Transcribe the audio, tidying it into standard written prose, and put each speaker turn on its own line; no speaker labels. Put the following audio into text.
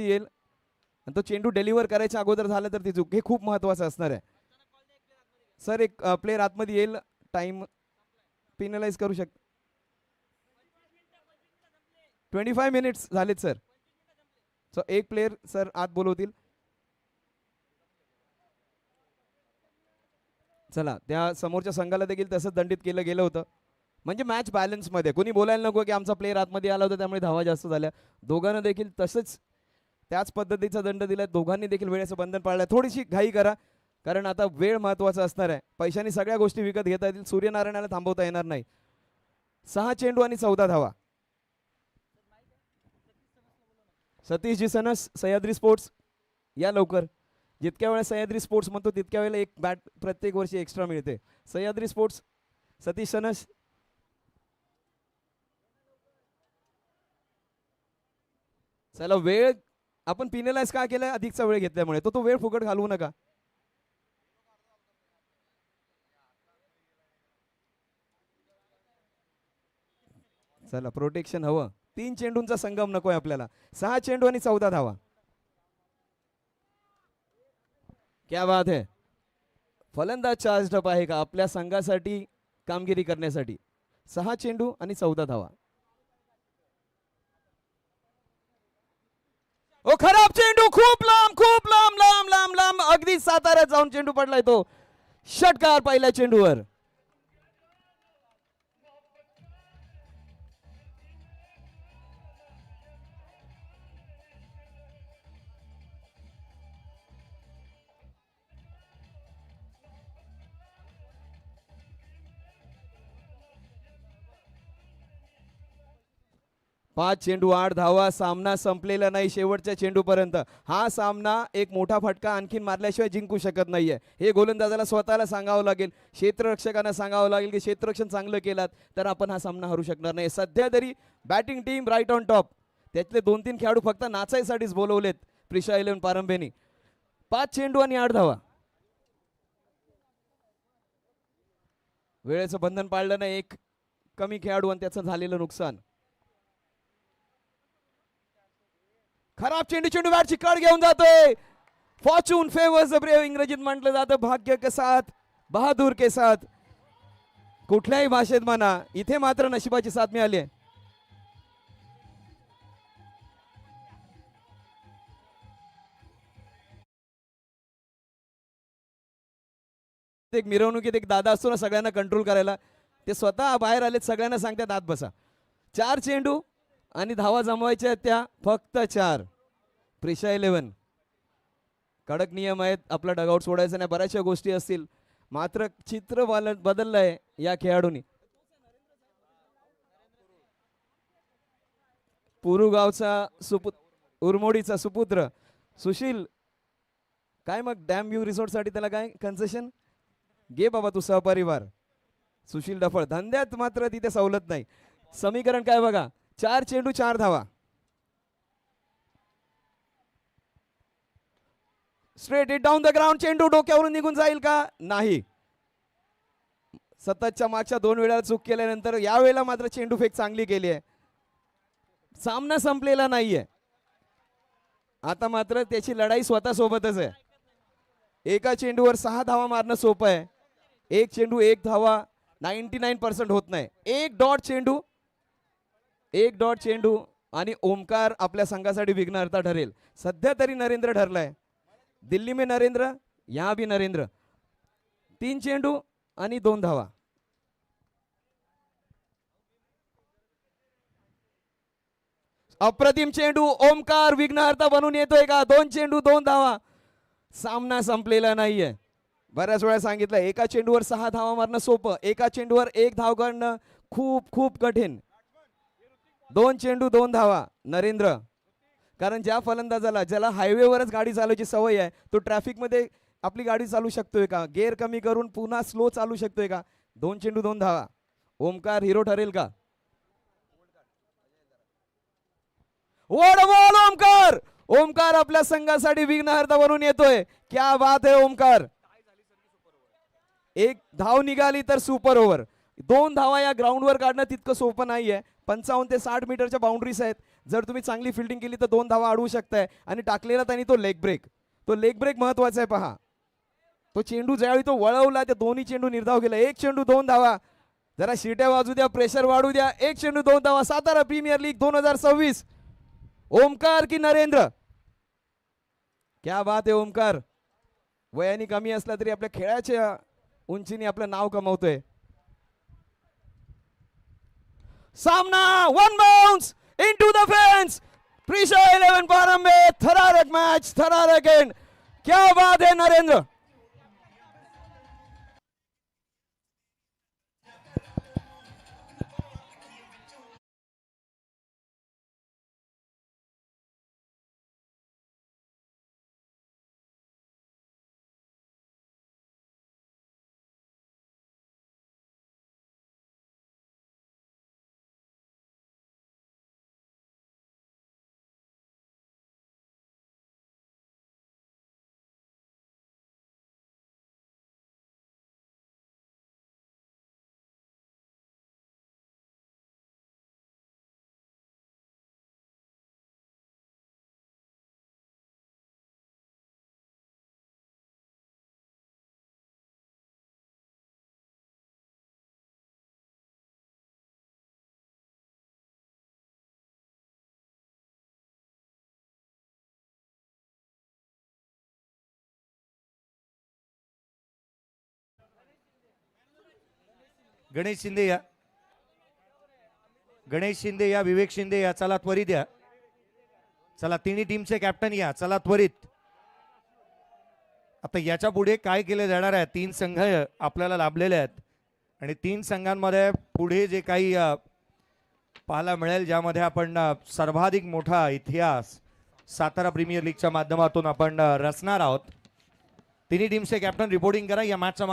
येईल आणि तो चेंडू डिलिव्हर करायच्या अगोदर झालं तर ती चूक, हे खूप महत्त्वाचं असणार आहे. सर एक प्लेयर आतमध्ये येईल, टाइम पिनलाइज करू शकतो. 25 मिनिट्स झालेत सर. सो एक प्लेयर सर आत बोलवतील. चला, त्या समोरच्या संघाला देखील तसंच दंडित केलं गेलं होतं. म्हणजे मॅच बॅलन्समध्ये, कोणी बोलायला नको की आमचा प्लेयर आतमध्ये आला होता त्यामुळे धावा जास्त झाल्या. दोघांना देखील तसंच त्याच पद्धतीचा दंड दिलाय. दोघांनी देखील वेळेचं बंधन पाळलंय. थोडीशी घाई करा, कारण आता वेळ महत्त्वाचा असणार आहे. पैशाने सगळ्या गोष्टी विकत घेता येतील, सूर्यनारायणाला थांबवता येणार नाही. 6 चेंडू आणि 14 धावा. सतीश सनस, सह्याद्री स्पोर्ट्स या लवकर. जितक्या वेळा सह्याद्री स्पोर्ट्स म्हणतो तितक्या वेळेला एक बॅट प्रत्येक वर्षी एक्स्ट्रा मिळते. Sahyadri sports, Satish sons. चला, वेळ आपण पिनेलाइज का केलाय? अधिकचा वेळ घेतल्यामुळे. तो वेळ फुकट घालवू नका. चला, प्रोटेक्शन हवं. 3 चेंडूंचा संगम नकोय आपल्याला. 6 चेंडू आणि 14 धावा. क्या बात है. फलंदाज चार्ज अप आहे का आपल्या संघासाठी कामगिरी करण्यासाठी? 6 चेंडू आणि 14 धावा. ओ खराब चेंडू, खूप लांब, खूप लांब, लांब लांब लांब, अगदी साताऱ्यात जाऊन चेंडू पडलाय तो. षटकार पहिल्या चेंडूवर. पाच चेंडू 8 धावा. सामना संपलेला नाही शेवटच्या चेंडूपर्यंत. हा सामना एक मोठा फटका आणखीन मारल्याशिवाय जिंकू शकत नाहीये. हे गोलंदाजाला स्वतःला सांगावं लागेल, क्षेत्ररक्षकांना सांगावं लागेल की क्षेत्ररक्षण चांगलं केलात तर आपण हा सामना हरू शकणार नाही. सध्या तरी batting team right on top. त्यातले 2-3 खेळाडू फक्त नाचायसाठीच बोलवलेत प्रिशा 11 पारंबेनी. 5 चेंडू आणि 8 धावा. वेळेचं बंधन पाळलं नाही एक कमी खेळाडू आणि त्याचं झालेलं नुकसान. खराब चेंडू, चेंडू बॅटची कड घेऊन जातोय. फॉर्च्यून फेवर्स द ब्रेव इंग्रजीत म्हटलं जातं. भाग्य के साथ, बहादूर के साथ, कुठल्याही भाषेत म्हणा, इथे मात्र नशिबाची साथ मिळाली आहे. एक मिरवणुकीत एक दादा असतो ना सगळ्यांना कंट्रोल करायला, ते स्वतः बाहेर आलेत, सगळ्यांना सांगतात आत बसा. 4 चेंडू आणि धावा जमवायच्या त्या फक्त 4. प्रिशा 11, कडक नियम आहेत. आपला डगआउट सोडायचं नाही. बऱ्याचशा गोष्टी असतील, मात्र चित्र बदललंय या खेळाडूंनी. पुरू गावचा उरमोडीचा सुपुत्र सुशील, काय मग डॅम व्ह्यू रिसॉर्ट साठी त्याला काय कन्सेशन घे बाबा तू सहपरिवार. सुशील डफळ धंद्यात मात्र तिथे सवलत नाही. समीकरण काय बघा, 4 चेंडू 4 धावा. Straight it down the ground. चेंडू डोक्यावरून निघून जाईल का? नाही. सततच्या मागच्या 2 वेळा चूक केल्यानंतर यावेळेला मात्र चेंडू फेक चांगली केली आहे. सामना संपलेला नाहीये. आता मात्र त्याची लढाई स्वतः सोबतच आहे. एका चेंडूवर 6 धावा मारणं सोपं आहे. एक चेंडू 1 धावा 99% होत नाही. एक डॉट चेंडू आणि ओमकार आपल्या संघासाठी विघ्नहर्ता ठरेल. सध्या तरी नरेंद्र ठरलाय. दिल्ली में नरेंद्र, यहां भी नरेंद्र. 3 चेंडू आणि 2 धावा. अप्रतिम चेंडू. ओमकार विघ्नहर्ता बनून येतोय का? 2 चेंडू 2 धावा. सामना संपलेला नाहीये. बऱ्याच वेळा सांगितलं, एका चेंडूवर 6 धावा मारणं सोपं, एका चेंडूवर 1 धाव करणं खूप खूप कठीण. 2 चेंडू 2 धावा नरेंद्र. कारण ज्या फलंदाजाला, ज्याला हायवेवरच गाडी चालवायची सवय आहे, तो ट्रॅफिकमध्ये आपली गाडी चालू शकतोय का? गेअर कमी करून पुन्हा स्लो चालू शकतोय का? 2 चेंडू 2 धावा. ओमकार हिरो ठरेल का? What a ball Omkar. Omkar आपल्या संघासाठी विघ्नहर्ता बनून येतोय. क्या बात है ओमकार. 1 धाव निघाली तर सुपर ओव्हर. 2 धावा या ग्राउंडवर काढणं तितकं सोपं नाहीये. 55 ते 60 मीटरच्या बाउंड्रीज आहेत. जर तुम्ही चांगली फिल्डिंग केली तर 2 धावा अडवू शकताय. आणि टाकलेला त्यांनी तो लेग ब्रेक. तो लेग ब्रेक महत्वाचा आहे पहा. तो चेंडू ज्यावेळी तो वळवला त्या दोन्ही चेंडू निर्धाव केला. 1 चेंडू 2 धावा. जरा शिट्या वाजू द्या, प्रेशर वाढू द्या. 1 चेंडू 2 धावा. Satara premier league 2026. ओमकार की नरेंद्र? क्या बात आहे ओमकार. वयाने कमी असला तरी आपल्या खेळाच्या उंचीने आपलं नाव कमवतोय. सामना one bounce into the fence. Prisha 11 पारंबे. थरारक मैच, थरारक एंड. क्या बात है नरेंद्र.
गणेश शिंदे या, गणेश शिंदे या, विवेक शिंदे या. चला त्वरित या. चला तिन्ही टीमचे कॅप्टन या. चला त्वरित. आता याच्या पुढे काय केले जाणार आहे? 3 संघ आपल्याला लाभलेले आहेत आणि 3 संघांमध्ये पुढे जे काही पाहायला मिळेल, ज्यामध्ये आपण सर्वाधिक मोठा इतिहास सातारा प्रीमियर लीगच्या माध्यमातून आपण रचणार आहोत. तिन्ही टीमचे कॅप्टन रिपोर्टिंग करा. या मॅचचा